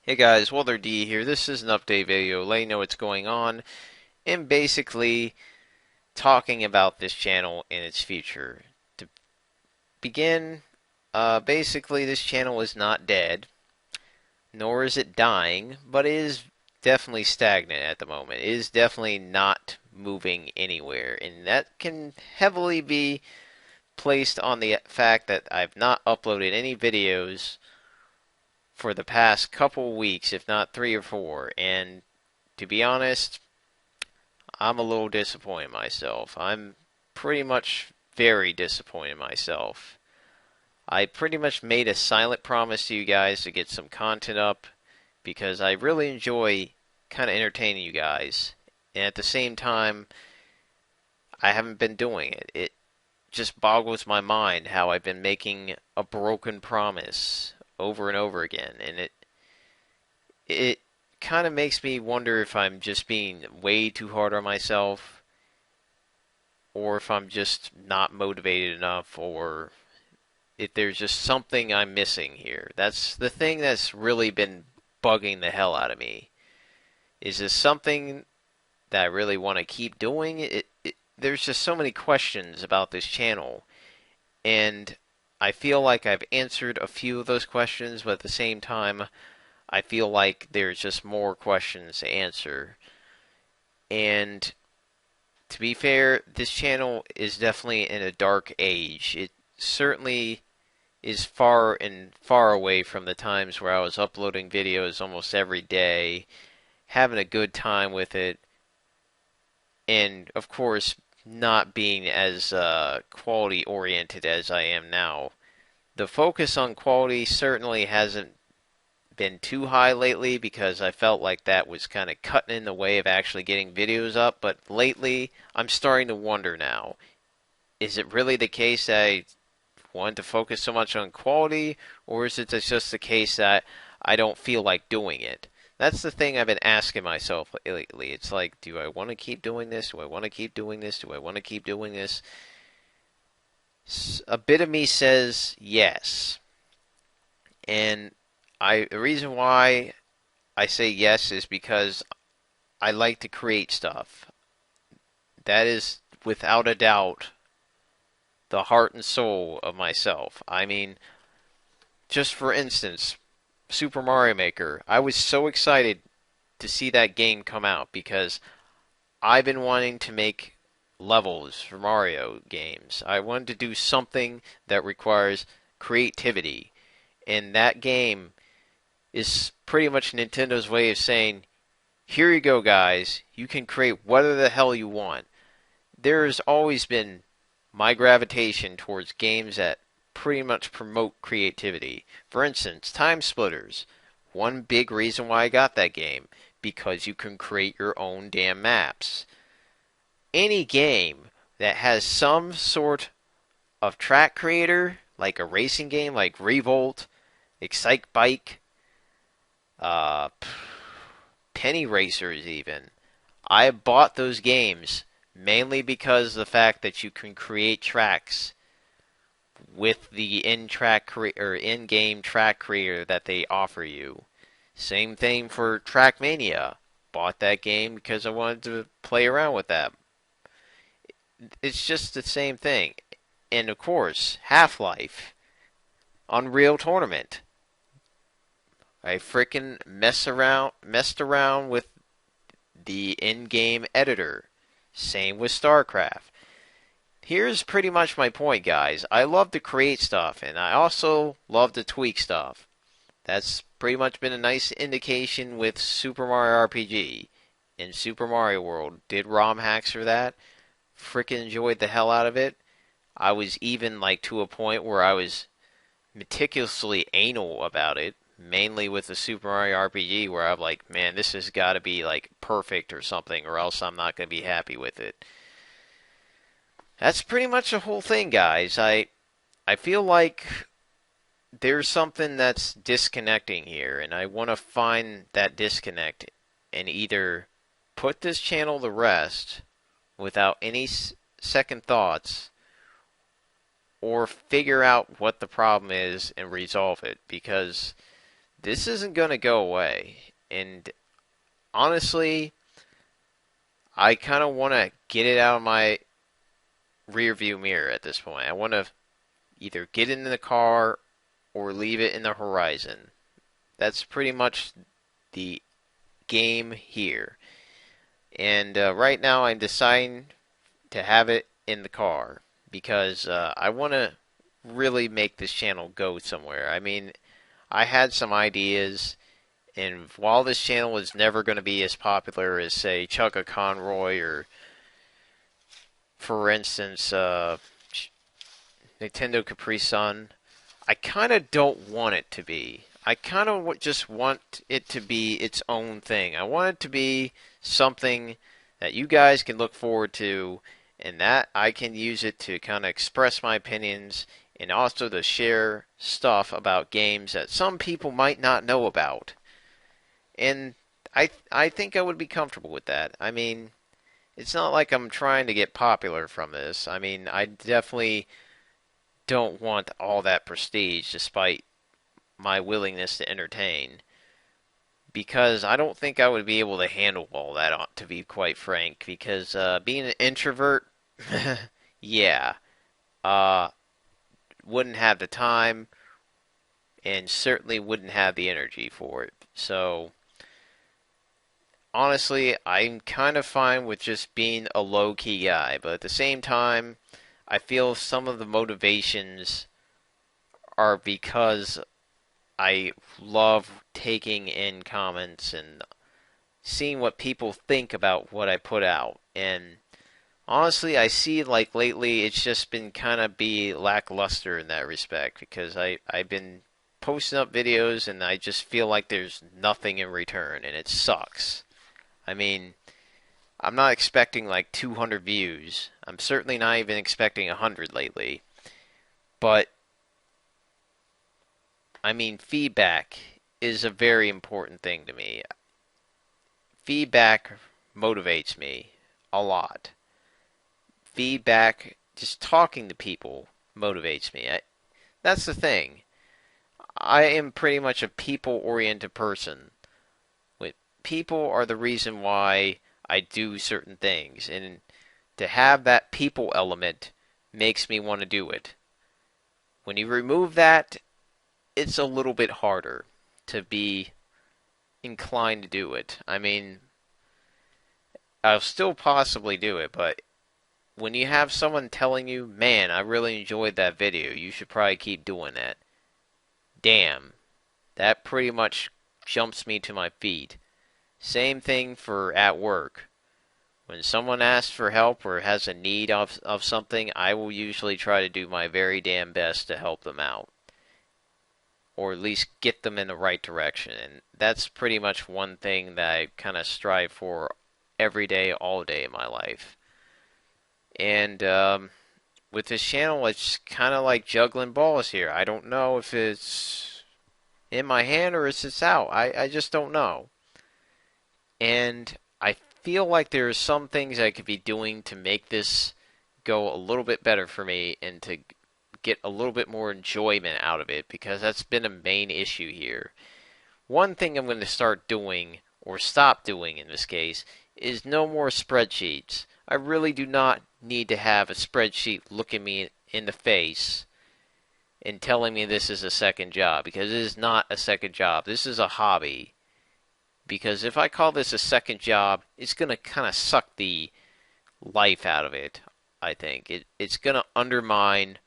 Hey guys, Waddler-D here. This is an update video letting you know what's going on and basically talking about this channel and its future. To begin, basically this channel is not dead, nor is it dying, but it is definitely stagnant at the moment. It is definitely not moving anywhere, and that can heavily be placed on the fact that I've not uploaded any videos for the past couple weeks, if not 3 or 4, and to be honest, I'm a little disappointed in myself. I'm pretty much very disappointed in myself. I pretty much made a silent promise to you guys to get some content up because I really enjoy kind of entertaining you guys. And at the same time, I haven't been doing it. It just boggles my mind how I've been making a broken promise over and over again. And it kind of makes me wonder if I'm just being way too hard on myself, or if I'm just not motivated enough, or if there's just something I'm missing here. That's the thing that's really been bugging the hell out of me. Is this something that I really want to keep doing? There's just so many questions about this channel, and I feel like I've answered a few of those questions, but at the same time, I feel like there's just more questions to answer. And to be fair, this channel is definitely in a dark age. It certainly is far away from the times where I was uploading videos almost every day, having a good time with it, and of course, not being as quality oriented as I am now. The focus on quality certainly hasn't been too high lately because I felt like that was kind of cutting in the way of actually getting videos up, but lately I'm starting to wonder now. Is it really the case that I want to focus so much on quality, or is it just the case that I don't feel like doing it? That's the thing I've been asking myself lately. It's like, do I want to keep doing this? Do I want to keep doing this? Do I want to keep doing this? A bit of me says yes. And the reason why I say yes is because I like to create stuff. That is without a doubt the heart and soul of myself. I mean, just for instance, Super Mario Maker. I was so excited to see that game come out because I've been wanting to make levels for Mario games. I wanted to do something that requires creativity. And that game is pretty much Nintendo's way of saying, here you go, guys. You can create whatever the hell you want. There's always been my gravitation towards games that pretty much promote creativity. For instance, Time Splitters. One big reason why I got that game, because you can create your own damn maps. Any game that has some sort of track creator, like a racing game like Revolt, Excite Bike, uh, Penny Racers even. I bought those games mainly because of the fact that you can create tracks with the in-game track creator that they offer you. Same thing for Trackmania. Bought that game because I wanted to play around with that. It's just the same thing. And of course, Half-Life, Unreal Tournament. I freaking messed around with the in-game editor. Same with StarCraft. Here's pretty much my point, guys. I love to create stuff, and I also love to tweak stuff. That's pretty much been a nice indication with Super Mario RPG. In Super Mario World, did ROM hacks for that. Frickin' enjoyed the hell out of it. I was even like to a point where I was meticulously anal about it, mainly with the Super Mario RPG, where I'm like, man, this has got to be like perfect or something, or else I'm not going to be happy with it. That's pretty much the whole thing, guys. I feel like there's something that's disconnecting here, and I want to find that disconnect and either put this channel to rest without any second thoughts, or figure out what the problem is and resolve it, because this isn't going to go away. And honestly, I kind of want to get it out of my rear view mirror at this point. I want to either get in the car or leave it in the horizon. That's pretty much the game here. And right now I'm deciding to have it in the car because I want to really make this channel go somewhere. I mean, I had some ideas, and while this channel is never going to be as popular as, say, Chugga Conroy or, for instance, Nintendo Capri Sun, I kind of don't want it to be. I kind of just want it to be its own thing. I want it to be something that you guys can look forward to, and that I can use it to kind of express my opinions and also to share stuff about games that some people might not know about. And I think I would be comfortable with that. I mean, it's not like I'm trying to get popular from this. I mean, I definitely don't want all that prestige despite my willingness to entertain, because I don't think I would be able to handle all that, to be quite frank, because being an introvert, yeah, uh, wouldn't have the time and certainly wouldn't have the energy for it. So, honestly, I'm kind of fine with just being a low-key guy, but at the same time, I feel some of the motivations are because I love taking in comments and seeing what people think about what I put out. And honestly, I see like lately it's just been kind of be lackluster in that respect, because I've been posting up videos and I just feel like there's nothing in return, and it sucks. I mean, I'm not expecting like 200 views. I'm certainly not even expecting 100 lately. But I mean, feedback is a very important thing to me. Feedback motivates me a lot. Feedback, just talking to people, motivates me. That's the thing. I am pretty much a people-oriented person. People are the reason why I do certain things, and to have that people element makes me want to do it. When you remove that, it's a little bit harder to be inclined to do it. I mean, I'll still possibly do it, but when you have someone telling you, man, I really enjoyed that video, you should probably keep doing that. Damn, that pretty much jumps me to my feet. Same thing for at work. When someone asks for help or has a need of something, I will usually try to do my very damn best to help them out, or at least get them in the right direction. And that's pretty much one thing that I kind of strive for every day, all day in my life. And with this channel, it's kind of like juggling balls here. I don't know if it's in my hand or if it's out. I just don't know. And I feel like there are some things I could be doing to make this go a little bit better for me and to get a little bit more enjoyment out of it, because that's been a main issue here. One thing I'm going to start doing, or stop doing in this case, is no more spreadsheets. I really do not need to have a spreadsheet looking me in the face and telling me this is a second job, because it is not a second job. This is a hobby. Because if I call this a second job, it's going to kind of suck the life out of it, I think. It's going to undermine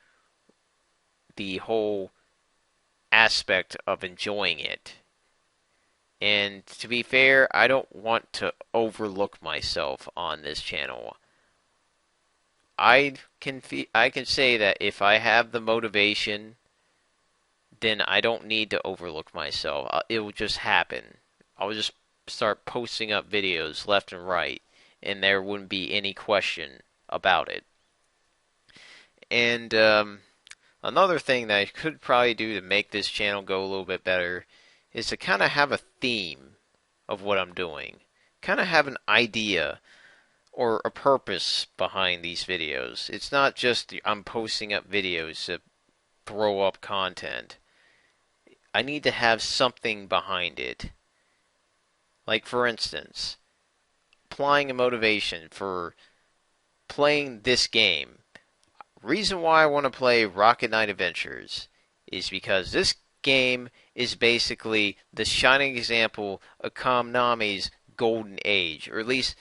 the whole aspect of enjoying it. And to be fair, I don't want to overlook myself on this channel. I can say that if I have the motivation, then I don't need to overlook myself. It will just happen. I'll just start posting up videos left and right, and there wouldn't be any question about it. And another thing that I could probably do to make this channel go a little bit better is to kind of have a theme of what I'm doing. Kind of have an idea or a purpose behind these videos. It's not just I'm posting up videos to throw up content. I need to have something behind it. Like, for instance, applying a motivation for playing this game. Reason why I want to play Rocket Knight Adventures is because this game is basically the shining example of Konami's golden age, or at least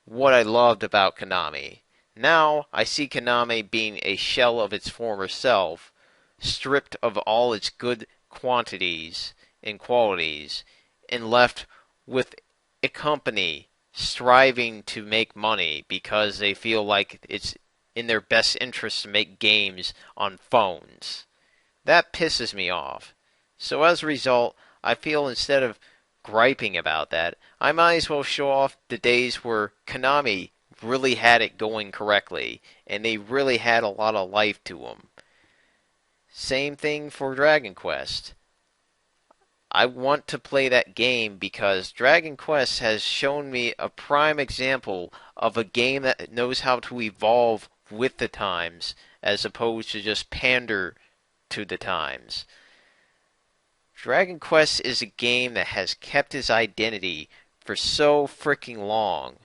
what I loved about Konami. Now I see Konami being a shell of its former self, stripped of all its good quantities and qualities, and left with a company striving to make money because they feel like it's in their best interest to make games on phones. That pisses me off. So as a result, I feel instead of griping about that, I might as well show off the days where Konami really had it going correctly, and they really had a lot of life to them. Same thing for Dragon Quest. I want to play that game because Dragon Quest has shown me a prime example of a game that knows how to evolve with the times as opposed to just pander to the times. Dragon Quest is a game that has kept its identity for so freaking long,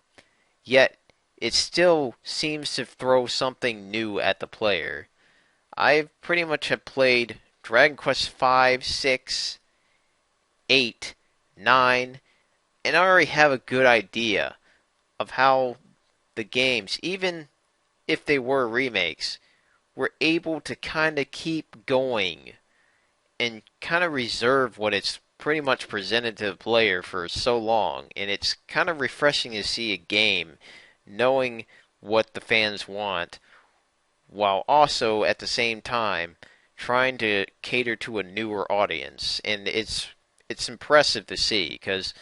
yet it still seems to throw something new at the player. I pretty much have played Dragon Quest 5, 6, 8, 9, and I already have a good idea of how the games, even if they were remakes, were able to kind of keep going and kind of reserve what it's pretty much presented to the player for so long. And it's kind of refreshing to see a game knowing what the fans want while also at the same time trying to cater to a newer audience. And it's impressive to see because,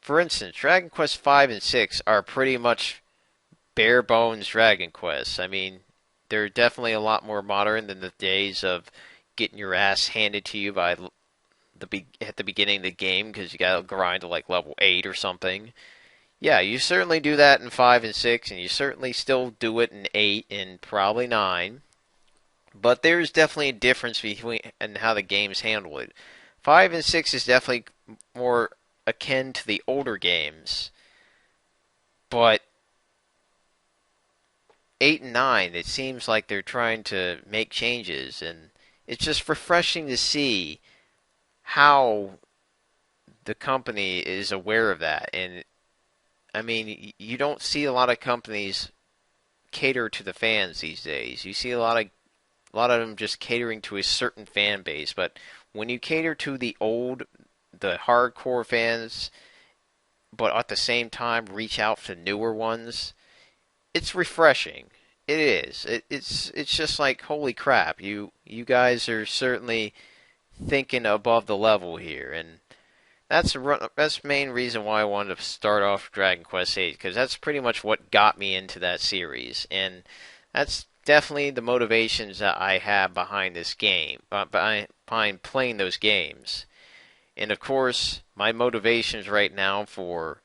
for instance, Dragon Quest 5 and 6 are pretty much bare bones Dragon Quests. I mean, they're definitely a lot more modern than the days of getting your ass handed to you by at the beginning of the game because you gotta grind to like level 8 or something. Yeah, you certainly do that in 5 and 6, and you certainly still do it in 8 and probably 9. But there's definitely a difference between and how the games handle it. 5 and 6 is definitely more akin to the older games. But 8 and 9, it seems like they're trying to make changes, and it's just refreshing to see how the company is aware of that. And I mean, you don't see a lot of companies cater to the fans these days. You see a lot of them just catering to a certain fan base, but when you cater to the hardcore fans, but at the same time reach out to newer ones, it's refreshing. It is. It's just like, holy crap, you guys are certainly thinking above the level here, and that's the main reason why I wanted to start off Dragon Quest VIII, because that's pretty much what got me into that series, and that's definitely the motivations that I have behind this game, behind playing those games. And of course, my motivations right now for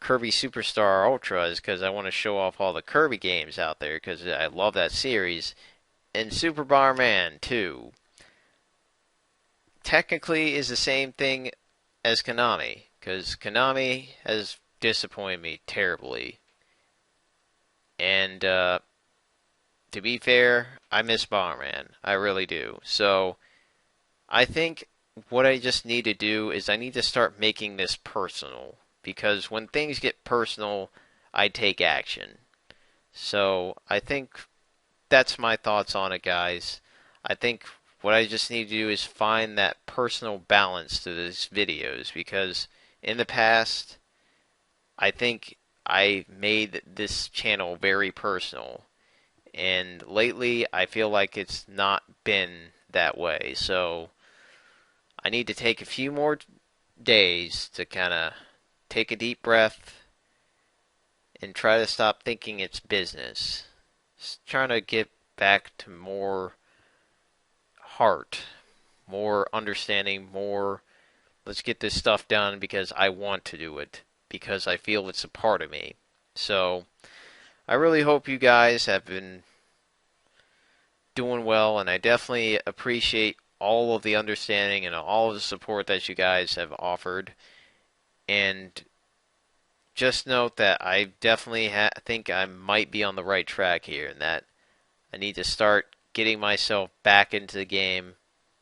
Kirby Superstar Ultra is because I want to show off all the Kirby games out there because I love that series. And Super Bomberman 2 technically is the same thing as Konami, because Konami has disappointed me terribly. And to be fair, I miss Bomberman. I really do. So I think what I just need to do is I need to start making this personal. Because when things get personal, I take action. So I think that's my thoughts on it, guys. I think what I just need to do is find that personal balance to these videos. Because in the past, I think I made this channel very personal. And lately, I feel like it's not been that way. So I need to take a few more days to kind of take a deep breath and try to stop thinking it's business. Just trying to get back to more heart, more understanding, more let's get this stuff done because I want to do it, because I feel it's a part of me. So I really hope you guys have been doing well, and I definitely appreciate all of the understanding and all of the support that you guys have offered. And just note that I definitely think I might be on the right track here, and that I need to start getting myself back into the game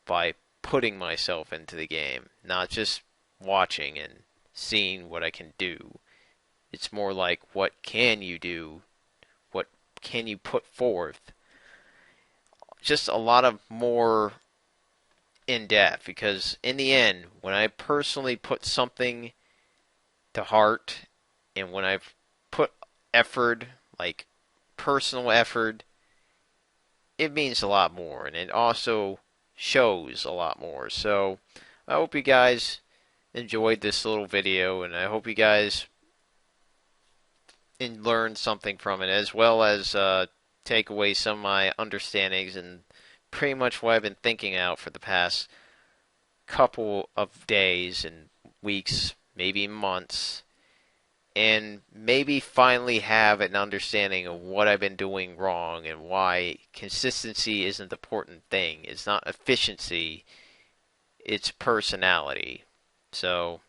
by putting myself into the game, not just watching and seeing what I can do. It's more like, what can you do? What can you put forth? Just a lot of more in depth, because in the end, when I personally put something to heart and when I've put effort, like personal effort, it means a lot more, and it also shows a lot more. So I hope you guys enjoyed this little video, and I hope you guys learned something from it, as well as take away some of my understandings and pretty much what I've been thinking out for the past couple of days and weeks, maybe months, and maybe finally have an understanding of what I've been doing wrong and why consistency isn't the important thing. It's not efficiency, it's personality. So,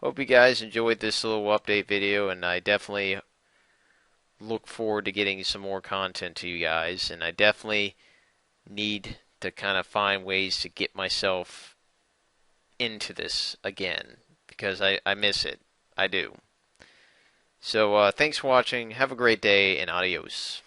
hope you guys enjoyed this little update video, and I definitely look forward to getting some more content to you guys, and I definitely need to kind of find ways to get myself into this again, because I miss it. I do. So, thanks for watching. Have a great day, and adios.